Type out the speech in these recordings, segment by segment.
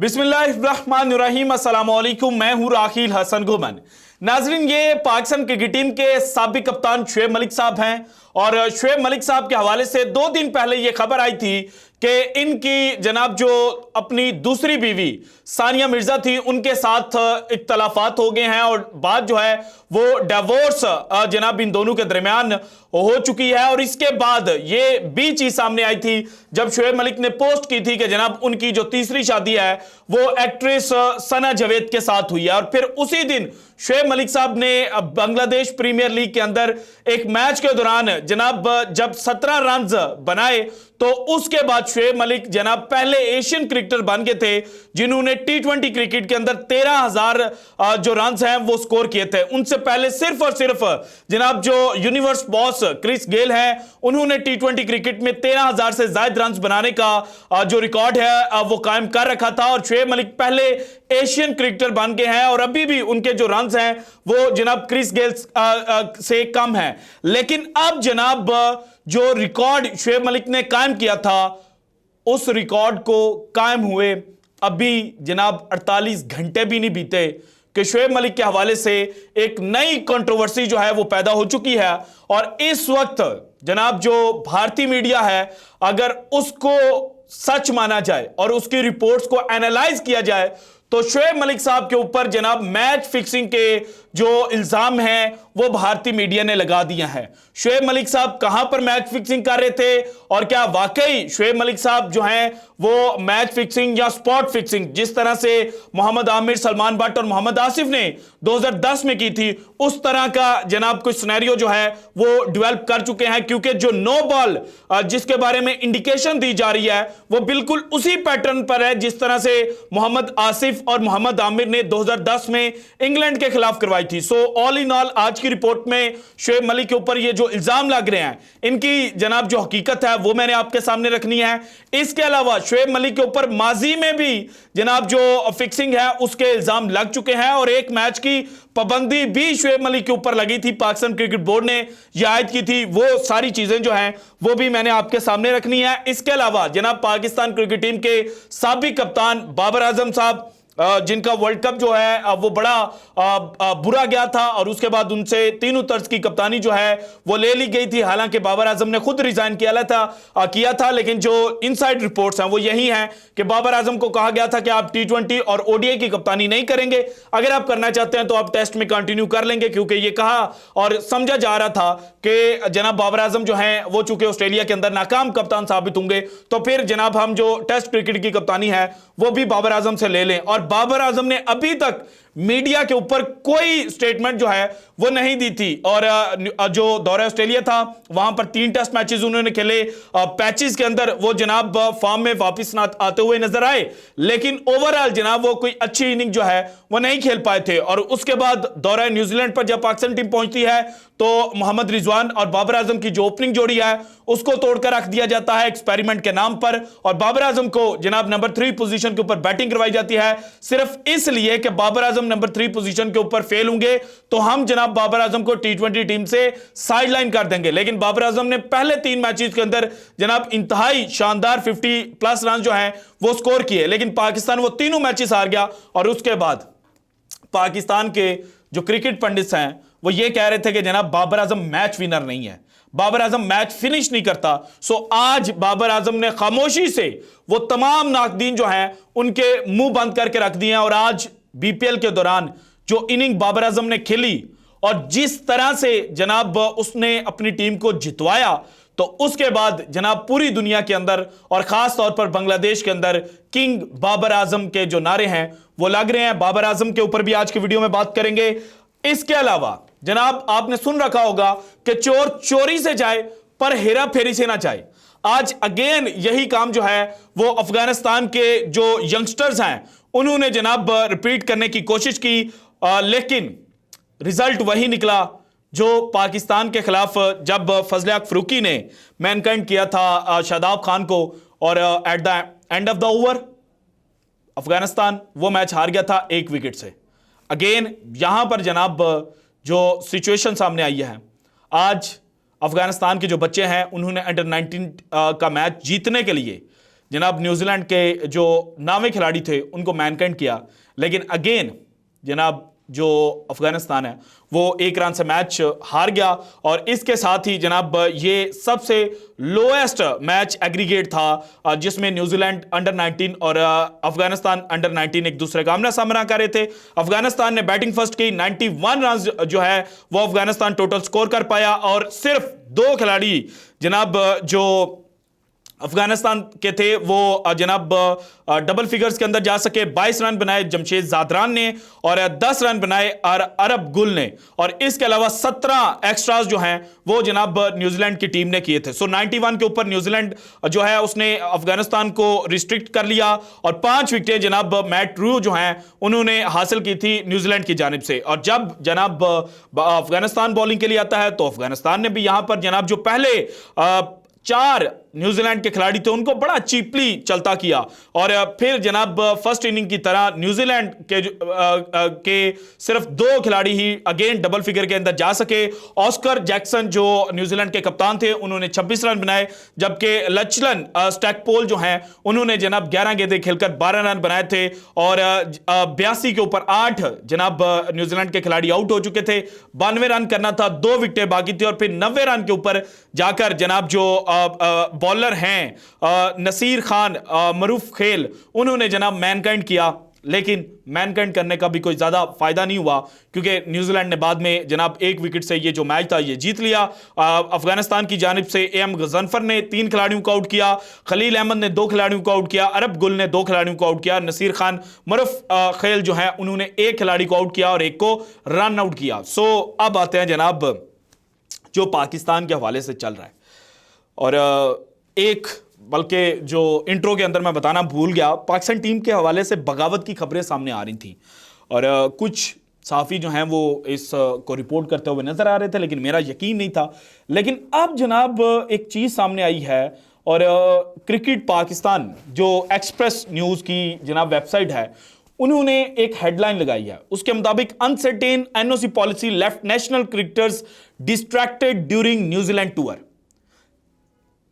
बिस्मिल्लाहिर्रहमानिर्रहीम, अस्सलाम वालेकुम। मैं हूं राखिल हसन घुमन। नाजरीन, ये पाकिस्तान क्रिकेट टीम के साबिक कप्तान शुएब मलिक साहब हैं और शुएब मलिक साहब के हवाले से 2 दिन पहले ये खबर आई थी कि इनकी जनाब जो अपनी दूसरी बीवी सानिया मिर्जा थी उनके साथ इख्तलाफात हो गए हैं और बात जो है वो डिवोर्स जनाब इन दोनों के दरमियान हो चुकी है। और इसके बाद ये भी चीज सामने आई थी जब शुएब मलिक ने पोस्ट की थी कि जनाब उनकी जो तीसरी शादी है वो एक्ट्रेस सना जावेद के साथ हुई है। और फिर उसी दिन शुएब मलिक साहब ने बांग्लादेश प्रीमियर लीग के अंदर एक मैच के दौरान जनाब जब 17 रन बनाए तो उसके बाद शुएब मलिक जनाब पहले एशियन क्रिकेटर बन गए थे जिन्होंने टी20 क्रिकेट के अंदर 13,000 जो रन हैं वो स्कोर किए थे। उनसे पहले सिर्फ और सिर्फ जनाब जो यूनिवर्स बॉस क्रिस गेल हैं उन्होंने टी20 क्रिकेट में 13,000 से ज्यादा रन बनाने का जो रिकॉर्ड है वो कायम कर रखा था। और शुएब मलिक पहले एशियन क्रिकेटर बन गए हैं और अभी भी उनके जो रन हैं वो जनाब क्रिस गेल से कम है। लेकिन अब जनाब जो रिकॉर्ड शुएब मलिक ने कायम किया था उस रिकॉर्ड को कायम हुए अभी जनाब 48 घंटे भी नहीं बीते कि शुएब मलिक के हवाले से एक नई कंट्रोवर्सी जो है वो पैदा हो चुकी है। और इस वक्त जनाब जो भारतीय मीडिया है अगर उसको सच माना जाए और उसकी रिपोर्ट्स को एनालाइज किया जाए तो शुएब मलिक साहब के ऊपर जनाब मैच फिक्सिंग के जो इल्जाम हैं वो भारतीय मीडिया ने लगा दिया है। शुएब मलिक साहब कहां पर मैच फिक्सिंग कर रहे थे और क्या वाकई शुएब मलिक साहब जो हैं वो मैच फिक्सिंग या स्पॉट फिक्सिंग जिस तरह से मोहम्मद आमिर, सलमान बट और मोहम्मद आसिफ ने 2010 में की थी उस तरह का जनाब कुछ सिनेरियो जो है वो डेवलप कर चुके हैं। क्योंकि जो नो बॉल जिसके बारे में इंडिकेशन दी जा रही है वो बिल्कुल उसी पैटर्न पर है जिस तरह से मोहम्मद आसिफ और मोहम्मद आमिर ने 2010 में इंग्लैंड के खिलाफ करवाई थी। सो ऑल इन ऑल आज की रिपोर्ट में शुएब मलिक के ऊपर ये जो इल्जाम लग रहे हैं इनकी जनाब जो हकीकत है वो मैंने आपके सामने रखनी है। इसके अलावा शुएब मलिक के ऊपर माजी में भी जनाब जो फिक्सिंग है उसके इल्जाम लग चुके हैं और एक मैच की पाबंदी भी शुएब मलिक के ऊपर लगी थी, पाकिस्तान क्रिकेट बोर्ड ने यह आयद की थी। वो सारी चीजें जो हैं वो भी मैंने आपके सामने रखनी है। इसके अलावा जनाब पाकिस्तान क्रिकेट टीम के साबिक कप्तान बाबर आजम साहब जिनका वर्ल्ड कप जो है वो बड़ा बुरा गया था और उसके बाद उनसे तीनों तर्ज की कप्तानी जो है वो ले ली गई थी। हालांकि बाबर आजम ने खुद रिजाइन किया था लेकिन जो इनसाइड रिपोर्ट्स हैं वो यही हैं कि बाबर आजम को कहा गया था कि आप टी20 और ओडीआई की कप्तानी नहीं करेंगे, अगर आप करना चाहते हैं तो आप टेस्ट में कंटिन्यू कर लेंगे। क्योंकि ये कहा और समझा जा रहा था कि जनाब बाबर आजम जो है वो चूंकि ऑस्ट्रेलिया के अंदर नाकाम कप्तान साबित होंगे तो फिर जनाब हम जो टेस्ट क्रिकेट की कप्तानी है वो भी बाबर आजम से ले लें। और बाबर आजम ने अभी तक मीडिया के ऊपर कोई स्टेटमेंट जो है वो नहीं दी थी। और जो दौरा ऑस्ट्रेलिया था वहां पर 3 टेस्ट मैचेस उन्होंने खेले, पैचेस के अंदर वो जनाब फॉर्म में वापस आते हुए नजर आए लेकिन ओवरऑल जनाब वो कोई अच्छी इनिंग जो है वो नहीं खेल पाए थे। और उसके बाद दौरा न्यूजीलैंड पर जब पाकिस्तान टीम पहुंचती है तो मोहम्मद रिजवान और बाबर आजम की जो ओपनिंग जोड़ी है उसको तोड़कर रख दिया जाता है एक्सपेरिमेंट के नाम पर और बाबर आजम को जनाब नंबर 3 पोजीशन के ऊपर बैटिंग करवाई जाती है सिर्फ इसलिए कि बाबर आजम नंबर 3 पोजीशन के ऊपर फेल होंगे तो हम जनाब बाबर आजम को टी20 टीम से साइडलाइन कर देंगे। लेकिन बाबर आजम ने पहले 3 मैचेस के अंदर जनाब इंतहाई शानदार 50+ रन जो हैं वो स्कोर किए लेकिन पाकिस्तान वो तीनों मैचेस हार गया। और उसके बाद पाकिस्तान के जो क्रिकेट पंडित हैं वो ये कह रहे थे कि जनाब बाबर आजम मैच विनर नहीं है, बाबर आजम मैच फिनिश नहीं करता। सो आज बाबर आजम ने खामोशी से वो तमाम नाकदीन जो हैं उनके मुंह बंद करके रख दिए हैं। और आज बीपीएल के दौरान जो इनिंग बाबर आजम ने खेली और जिस तरह से जनाब उसने अपनी टीम को जितवाया तो उसके बाद जनाब पूरी दुनिया के अंदर और खास तौर पर बांग्लादेश के अंदर किंग बाबर आजम के जो नारे हैं वो लग रहे हैं। बाबर आजम के ऊपर भी आज की वीडियो में बात करेंगे। इसके अलावा जनाब आपने सुन रखा होगा कि चोर चोरी से जाए पर हेरा फेरी से ना जाए। आज अगेन यही काम जो है वो अफगानिस्तान के जो यंगस्टर्स हैं उन्होंने जनाब रिपीट करने की कोशिश की लेकिन रिजल्ट वही निकला जो पाकिस्तान के खिलाफ जब फजल हक फरूकी ने मैनकाइंड किया था शादाब खान को और at the end of the over Afghanistan वो मैच हार गया था 1 विकेट से। अगेन यहां पर जनाब जो सिचुएशन सामने आई है आज अफगानिस्तान के जो बच्चे हैं उन्होंने अंडर 19 का मैच जीतने के लिए जनाब न्यूजीलैंड के जो नामे खिलाड़ी थे उनको मैनकैंड किया, लेकिन अगेन जनाब जो अफगानिस्तान है वो 1 रन से मैच हार गया। और इसके साथ ही जनाब ये सबसे लोएस्ट मैच एग्रीगेट था जिसमें न्यूजीलैंड अंडर 19 और अफगानिस्तान अंडर 19 एक दूसरे का आमना सामना कर रहे थे। अफगानिस्तान ने बैटिंग फर्स्ट की, 91 रन जो है वो अफगानिस्तान टोटल स्कोर कर पाया, और सिर्फ 2 खिलाड़ी जनाब जो अफगानिस्तान के थे वो जनाब डबल फिगर्स के अंदर जा सके। 22 रन बनाए जमशेद जादरान ने और 10 रन बनाए अरब गुल ने, और इसके अलावा 17 एक्स्ट्रास जो हैं वो जनाब न्यूजीलैंड की टीम ने किए थे। सो 91 के ऊपर न्यूजीलैंड जो है उसने अफगानिस्तान को रिस्ट्रिक्ट कर लिया, और 5 विकेटें जनाब मैट रू जो हैं उन्होंने हासिल की थी न्यूजीलैंड की जानिब से। और जब जनाब अफगानिस्तान बॉलिंग के लिए आता है तो अफगानिस्तान ने भी यहां पर जनाब जो पहले 4 न्यूजीलैंड के खिलाड़ी थे उनको बड़ा चीपली चलता किया, और फिर जनाब फर्स्ट इनिंग की तरह न्यूजीलैंड के सिर्फ 2 खिलाड़ी ही अगेन डबल फिगर के अंदर जा सके। ऑस्कर जैक्सन जो न्यूजीलैंड के कप्तान थे उन्होंने 26 रन बनाए, जबकि लचलन स्टैकपोल जो हैं उन्होंने जनाब 11 गेंदें खेलकर 12 रन बनाए थे, और 82 के ऊपर 8 जनाब न्यूजीलैंड के खिलाड़ी आउट हो चुके थे। 92 रन करना था, 2 विकेटें बाकी थी, और फिर 90 रन के ऊपर जाकर जनाब जो बॉलर हैं नसीर खान मरूफ खेल उन्होंने जनाब मैनकाइंड किया, लेकिन मैनकाइंड करने का भी कोई ज्यादा फायदा नहीं हुआ, क्योंकि न्यूजीलैंड ने बाद में जनाब 1 विकेट से ये जो मैच था ये जीत लिया। अफगानिस्तान की जानिब से एम गजनफर ने 3 खिलाड़ियों को आउट किया, खलील अहमद ने 2 खिलाड़ियों को आउट किया, अरब गुल ने 2 खिलाड़ियों को आउट किया, नसीर खान मरूफ खेल जो है उन्होंने 1 खिलाड़ी को आउट किया और 1 को रन आउट किया। सो अब आते हैं जनाब जो पाकिस्तान के हवाले से चल रहा है, और एक बल्कि जो इंट्रो के अंदर मैं बताना भूल गया, पाकिस्तान टीम के हवाले से बगावत की खबरें सामने आ रही थी, और कुछ साफ़ी जो हैं वो इस को रिपोर्ट करते हुए नजर आ रहे थे, लेकिन मेरा यकीन नहीं था। लेकिन अब जनाब एक चीज़ सामने आई है, और क्रिकेट पाकिस्तान जो एक्सप्रेस न्यूज़ की जनाब वेबसाइट है उन्होंने एक हेडलाइन लगाई है, उसके मुताबिक uncertain NOC policy left national cricketers distracted during New Zealand tour.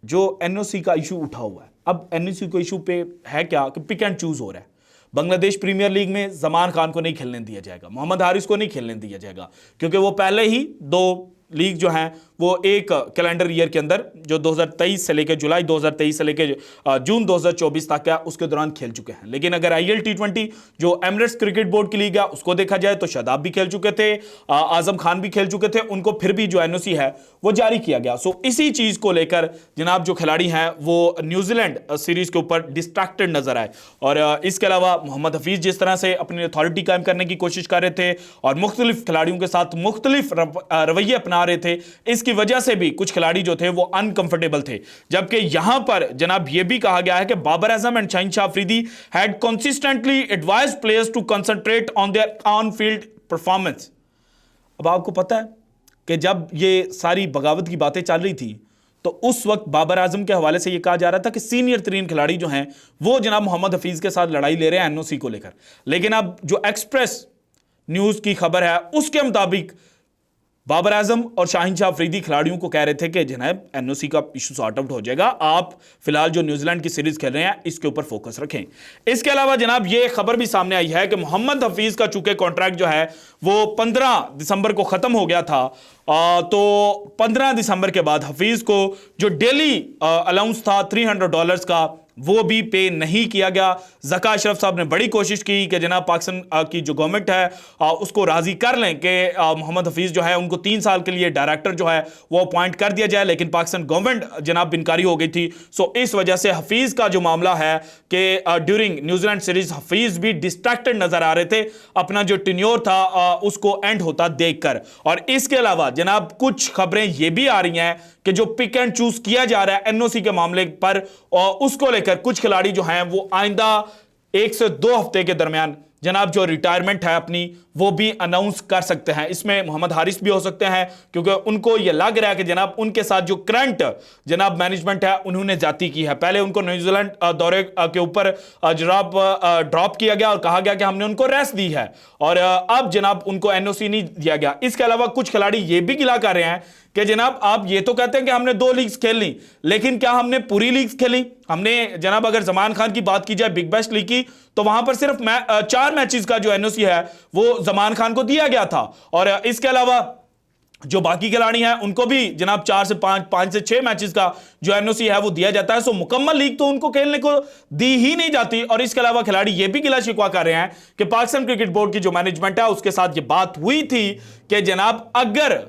जो एनओसी का इशू उठा हुआ है, अब एनओसी को इशू पे है क्या कि पिक एंड चूज हो रहा है। बांग्लादेश प्रीमियर लीग में जमान खान को नहीं खेलने दिया जाएगा, मोहम्मद हारिस को नहीं खेलने दिया जाएगा, क्योंकि वो पहले ही 2 लीग जो हैं वो एक कैलेंडर ईयर के अंदर जो 2023 से लेकर जुलाई 2023 से लेकर जून 2024 तक है उसके दौरान खेल चुके हैं। लेकिन अगर आईएल T20 जो एमिरेट्स क्रिकेट बोर्ड की लीग है उसको देखा जाए तो शादाब भी खेल चुके थे, आजम खान भी खेल चुके थे, उनको फिर भी जो एनओसी है वो जारी किया गया। सो इसी चीज को लेकर जनाब जो खिलाड़ी हैं वो न्यूजीलैंड सीरीज के ऊपर डिस्ट्रैक्टेड नजर आए, और इसके अलावा मोहम्मद हफीज जिस तरह से अपनी अथॉरिटी कायम करने की कोशिश कर रहे थे और मुख्तलिफ खिलाड़ियों के साथ मुख्तलिफ रवैये अपना रहे थे, इसकी वजह से भी कुछ खिलाड़ी जो थे वो अनकंफर्टेबल थे। जबकि यहां पर जनाब यह भी कहा गया है कि Babar Azam and Shaheen Shah Afridi had consistently advised players to concentrate on their on field performance. अब आपको पता है कि जब ये सारी बगावत की बातें चल रही थी तो उस वक्त बाबर आजम के हवाले से यह कहा जा रहा था कि सीनियर तरीन खिलाड़ी जो हैं वो जनाब मोहम्मद हफीज के साथ लड़ाई ले रहे हैं एनओसी को लेकर। लेकिन अब जो एक्सप्रेस न्यूज की खबर है उसके मुताबिक बाबर आजम और शाहीन शाह अफरीदी खिलाड़ियों को कह रहे थे कि जनाब एनओसी का इशू सॉर्ट आउट हो जाएगा, आप फिलहाल जो न्यूजीलैंड की सीरीज खेल रहे हैं इसके ऊपर फोकस रखें। इसके अलावा जनाब ये खबर भी सामने आई है कि मोहम्मद हफीज का चूंकि कॉन्ट्रैक्ट जो है वो 15 दिसंबर को खत्म हो गया था, तो 15 दिसंबर के बाद हफीज को जो डेली अलाउंस था $300 का वो भी पे नहीं किया गया। ज़का अशरफ साहब ने बड़ी कोशिश की कि जनाब पाकिस्तान की जो गवर्नमेंट है उसको राजी कर लें कि मोहम्मद हफीज़ जो है उनको 3 साल के लिए डायरेक्टर जो है वो अपॉइंट कर दिया जाए, लेकिन पाकिस्तान गवर्नमेंट जनाब इनकारी हो गई थी। सो इस वजह से हफीज़ का जो मामला है कि ड्यूरिंग न्यूजीलैंड सीरीज हफीज़ भी डिस्ट्रैक्टेड नजर आ रहे थे, अपना जो टेन्योर था उसको एंड होता देखकर। और इसके अलावा जनाब कुछ खबरें ये भी आ रही हैं कि जो पिक एंड चूज किया जा रहा है एनओसी के मामले पर, उसको लेकर कुछ खिलाड़ी जो हैं वो आइंदा 1 से 2 हफ्ते के दरमियान जनाब जो रिटायरमेंट है अपनी वो भी अनाउंस कर सकते हैं। इसमें मोहम्मद हारिस भी हो सकते हैं, क्योंकि उनको ये लग रहा है कि जनाब उनके साथ जो करंट जनाब मैनेजमेंट है उन्होंने जाती की है। पहले उनको न्यूजीलैंड दौरे के ऊपर जनाब ड्रॉप किया गया और कहा गया कि हमने उनको रेस्ट दी है, और अब जनाब उनको एनओसी नहीं दिया गया। इसके अलावा कुछ खिलाड़ी ये भी गिला कर रहे हैं कि जनाब आप ये तो कहते हैं कि हमने 2 लीग्स खेल ली, लेकिन क्या हमने पूरी लीग्स खेली? हमने जनाब अगर जमान खान की बात की जाए बिग बैश लीग की, तो वहां पर सिर्फ 4 मैचेस का जो एनओसी है वो जमान खान को दिया गया था, और इसके अलावा जो बाकी खिलाड़ी हैं उनको भी जनाब 4 से 5 से 6 मैचेस का जो एनओसी है वो दिया जाता है। सो मुकम्मल लीग तो उनको खेलने को दी ही नहीं जाती। और इसके अलावा खिलाड़ी ये भी गिला शिकवा कर रहे हैं कि पाकिस्तान क्रिकेट बोर्ड की जो मैनेजमेंट है उसके साथ ये बात हुई थी कि जनाब अगर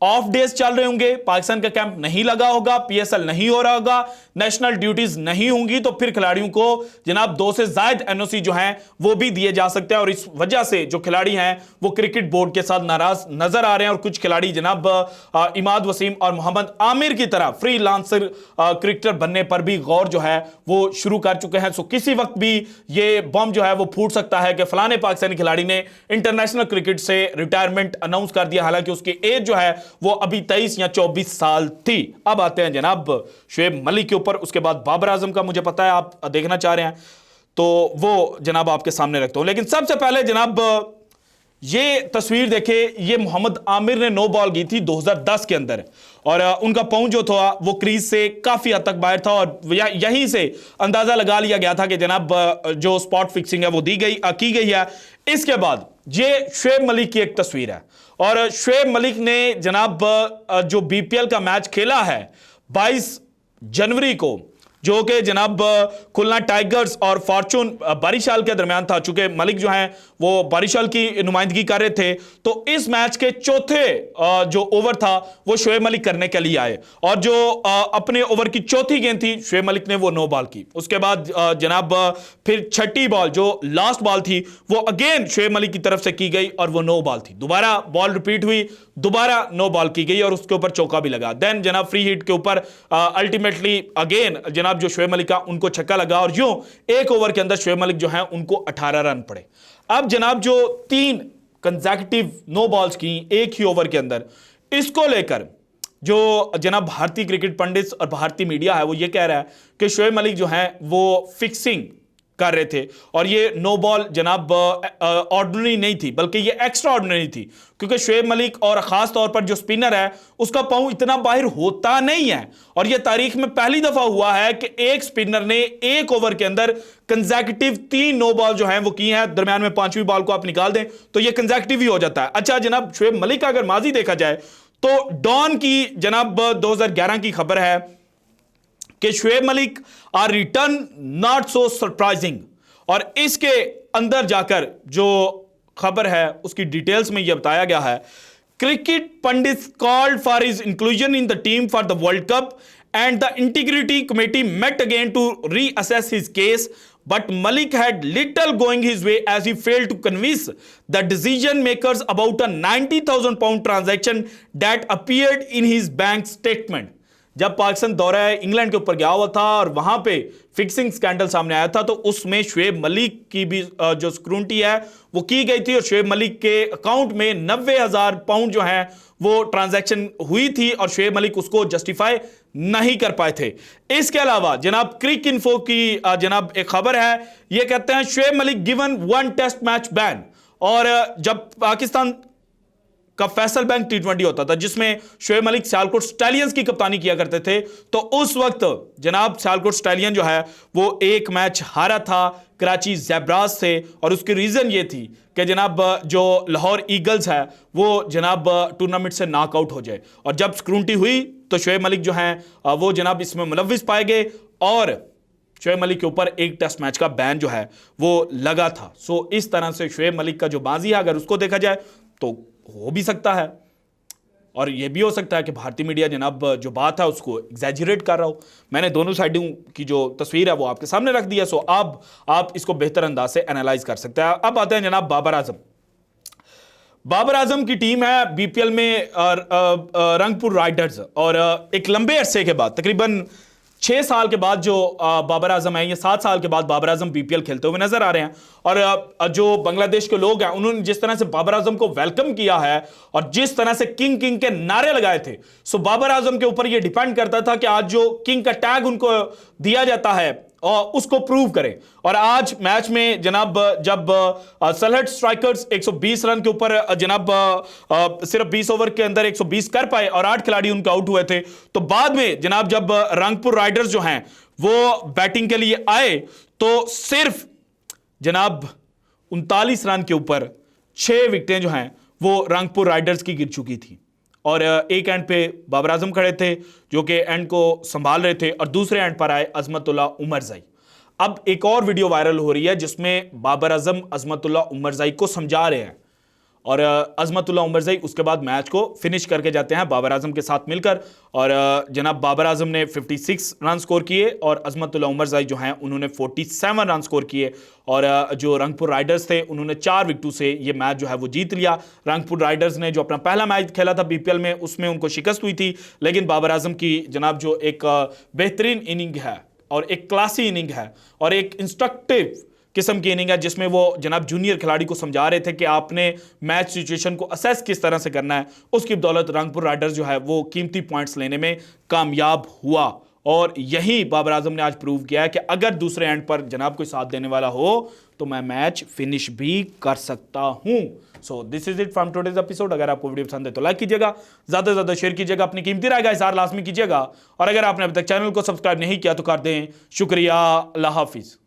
ऑफ डेज चल रहे होंगे, पाकिस्तान का कैंप नहीं लगा होगा, पीएसएल नहीं हो रहा होगा, नेशनल ड्यूटीज नहीं होंगी, तो फिर खिलाड़ियों को जनाब 2 से ज्यादा एनओसी जो हैं वो भी दिए जा सकते हैं। और इस वजह से जो खिलाड़ी हैं वो क्रिकेट बोर्ड के साथ नाराज नजर आ रहे हैं। और कुछ खिलाड़ी जनाब इमाद वसीम और मोहम्मद आमिर की तरह फ्रीलांसर क्रिकेटर बनने पर भी गौर जो है वो शुरू कर चुके हैं। सो किसी वक्त भी ये बम जो है वो फूट सकता है कि फलाने पाकिस्तानी खिलाड़ी ने इंटरनेशनल क्रिकेट से रिटायरमेंट अनाउंस कर दिया, हालांकि उसकी एज जो है वो अभी 23 या 24 साल थी। अब आते हैं जनाब शुएब मलिक के ऊपर, उसके बाद बाबर आजम का मुझे पता है आप देखना चाह रहे हैं, तो वो जनाब आपके सामने रखता हूं। लेकिन सबसे पहले जनाब ये तस्वीर देखें, ये मोहम्मद आमिर ने 9 बॉल की थी 2010 के अंदर, और उनका पांव जो था वो क्रीज से काफी हद तक बाहर था, और यहीं से अंदाजा लगा लिया गया था कि जनाब जो स्पॉट फिक्सिंग है वो की गई है। इसके बाद ये शुएब मलिक की एक तस्वीर है, और शुएब मलिक ने जनाब जो बीपीएल का मैच खेला है 22 जनवरी को, जो कि जनाब खुलना टाइगर्स और फॉर्चून बारिशाल के दरमियान था। चूंकि मलिक जो हैं वो बारिशाल की नुमाइंदगी कर रहे थे, तो इस मैच के चौथे जो ओवर था वो शुएब मलिक करने के लिए आए, और जो अपने ओवर की चौथी गेंद थी शुएब मलिक ने वो 9 बॉल की। उसके बाद जनाब फिर छठी बॉल जो लास्ट बॉल थी वो अगेन शुएब मलिक की तरफ से की गई, और वो 9 बॉल थी। दोबारा बॉल रिपीट हुई, दोबारा 9 बॉल की गई, और उसके ऊपर चौका भी लगा। देन जनाब फ्री हिट के ऊपर अल्टीमेटली अगेन जनाब जो शुएब मलिक का उनको छक्का लगा, और यूं एक ओवर के अंदर शुएब मलिक जो है उनको 18 रन पड़े। अब जनाब जो 3 कंसेक्यूटिव 9 बॉल्स की एक ही ओवर के अंदर, इसको लेकर जो जनाब भारतीय क्रिकेट पंडित और भारतीय मीडिया है वो ये कह रहा है कि शुएब मलिक जो है वो फिक्सिंग कर रहे थे, और ये 9 बॉल जनाब ऑर्डिनरी नहीं थी बल्कि ये एक्स्ट्रा ऑर्डिनरी थी, क्योंकि शुएब मलिक और खास तौर पर जो स्पिनर है उसका पांव इतना बाहर होता नहीं है। और ये तारीख में पहली दफा हुआ है कि एक स्पिनर ने एक ओवर के अंदर कंसेक्यूटिव 3 9 बॉल जो हैं वो की हैं, दरमियान में 5वीं बॉल को आप निकाल दें तो ये कंसेक्यूटिव ही हो जाता है। अच्छा जनाब शुएब मलिक का अगर माजी देखा जाए तो डॉन की जनाब 2011 की खबर है कि Shoaib Malik are return not so surprising, और इसके अंदर जाकर जो खबर है उसकी डिटेल्स में यह बताया गया है, cricket pundit called for his inclusion in the team for the world cup and the integrity committee met again to reassess his case, but Malik had little going his way as he failed to convince the decision makers about a 90,000 pound transaction that appeared in his bank statement। जब पाकिस्तान दौरा England के ऊपर गया हुआ था और वहां पे फिक्सिंग स्कैंडल सामने आया था, तो उसमें शुएब मलिक की भी जो स्क्रूटनी है वो की गई थी, और शुएब मलिक के अकाउंट में 90,000 पाउंड जो है वो ट्रांजैक्शन हुई थी, और शुएब मलिक उसको जस्टिफाई नहीं कर पाए थे। इसके अलावा जनाब क्रिक इन्फो की जनाब एक खबर है, ये कहते हैं Shoaib Malik given 1 test match ban. और जब पाकिस्तान का फैसल बैंक T20 होता था जिसमें शुएब मलिक सियालकोट स्टैलियंस की कप्तानी किया करते थे, तो उस वक्त जनाब सियालकोट स्टैलियन जो है वो एक मैच हारा था कराची ज़ेब्रास से, और उसकी रीजन ये थी कि जनाब जो लाहौर ईगल्स है वो जनाब टूर्नामेंट से नॉकआउट हो जाए। और जब स्क्रूटनी हुई तो शुएब मलिक जो है वो जनाब इसमें मुलव्विस पाए गए, और शुएब मलिक के ऊपर एक टेस्ट मैच का बैन जो है वो लगा था। सो इस तरह से शुएब मलिक का जो बाजी है अगर उसको देखा जाए तो हो भी सकता है, और यह भी हो सकता है कि भारतीय मीडिया जनाब जो बात है उसको एग्जैजरेट कर रहा हो। मैंने दोनों साइडों की जो तस्वीर है वो आपके सामने रख दिया, सो अब आप इसको बेहतर अंदाज से एनालाइज कर सकते हैं। अब आते हैं जनाब बाबर आजम। बाबर आजम की टीम है बीपीएल में रंगपुर राइडर्स, और एक लंबे अरसे के बाद तकरीबन 6 साल के बाद जो बाबर आजम है, ये 7 साल के बाद बाबर आजम बीपीएल खेलते हुए नजर आ रहे हैं। और जो बांग्लादेश के लोग हैं उन्होंने जिस तरह से बाबर आजम को वेलकम किया है और जिस तरह से किंग किंग के नारे लगाए थे, सो बाबर आजम के ऊपर ये डिपेंड करता था कि आज जो किंग का टैग उनको दिया जाता है उसको प्रूव करें। और आज मैच में जनाब जब सलहट स्ट्राइकर्स 120 रन के ऊपर जनाब सिर्फ 20 ओवर के अंदर 120 कर पाए और 8 खिलाड़ी उनके आउट हुए थे, तो बाद में जनाब जब रंगपुर राइडर्स जो हैं वो बैटिंग के लिए आए तो सिर्फ जनाब 39 रन के ऊपर 6 विकेटें जो हैं वो रंगपुर राइडर्स की गिर चुकी थी। और एक एंड पे बाबर आजम खड़े थे जो कि एंड को संभाल रहे थे, और दूसरे एंड पर आए अजमतुल्ला उमरज़ई। अब एक और वीडियो वायरल हो रही है जिसमें बाबर आजम अजमतुल्ला उमरज़ई को समझा रहे हैं, और अजमतुल्ला उमरज़ई उसके बाद मैच को फिनिश करके जाते हैं बाबर आजम के साथ मिलकर। और जनाब बाबर आजम ने 56 रन स्कोर किए और अजमतुल्ला उमरज़ई जो हैं उन्होंने 47 रन स्कोर किए। और जो रंगपुर राइडर्स थे उन्होंने 4 विकेटों से ये मैच जो है वो जीत लिया। रंगपुर राइडर्स ने जो अपना पहला मैच खेला था बीपीएल में उसमें उनको शिकस्त हुई थी, लेकिन बाबर आजम की जनाब जो एक बेहतरीन इनिंग है और एक क्लासी इनिंग है और एक इंस्ट्रक्टिव किस्म की इनिंग है जिसमें वो जनाब जूनियर खिलाड़ी को समझा रहे थे कि आपने मैच सिचुएशन को असेस किस तरह से करना है, उसकी बदौलत रंगपुर राइडर्स जो है वो कीमती पॉइंट्स लेने में कामयाब हुआ। और यही बाबर आजम ने आज प्रूव किया है कि अगर दूसरे एंड पर जनाब कोई साथ देने वाला हो तो मैं मैच फिनिश भी कर सकता हूं। So this is it from today's episode. अगर आपको वीडियो पसंद है तो लाइक कीजिएगा, ज्यादा से ज्यादा शेयर कीजिएगा, अपनी कीमती राय का इज़हार लाजमी कीजिएगा, और अगर आपने अभी तक चैनल को सब्सक्राइब नहीं किया तो कर दें। शुक्रिया, अल्लाह हाफिज।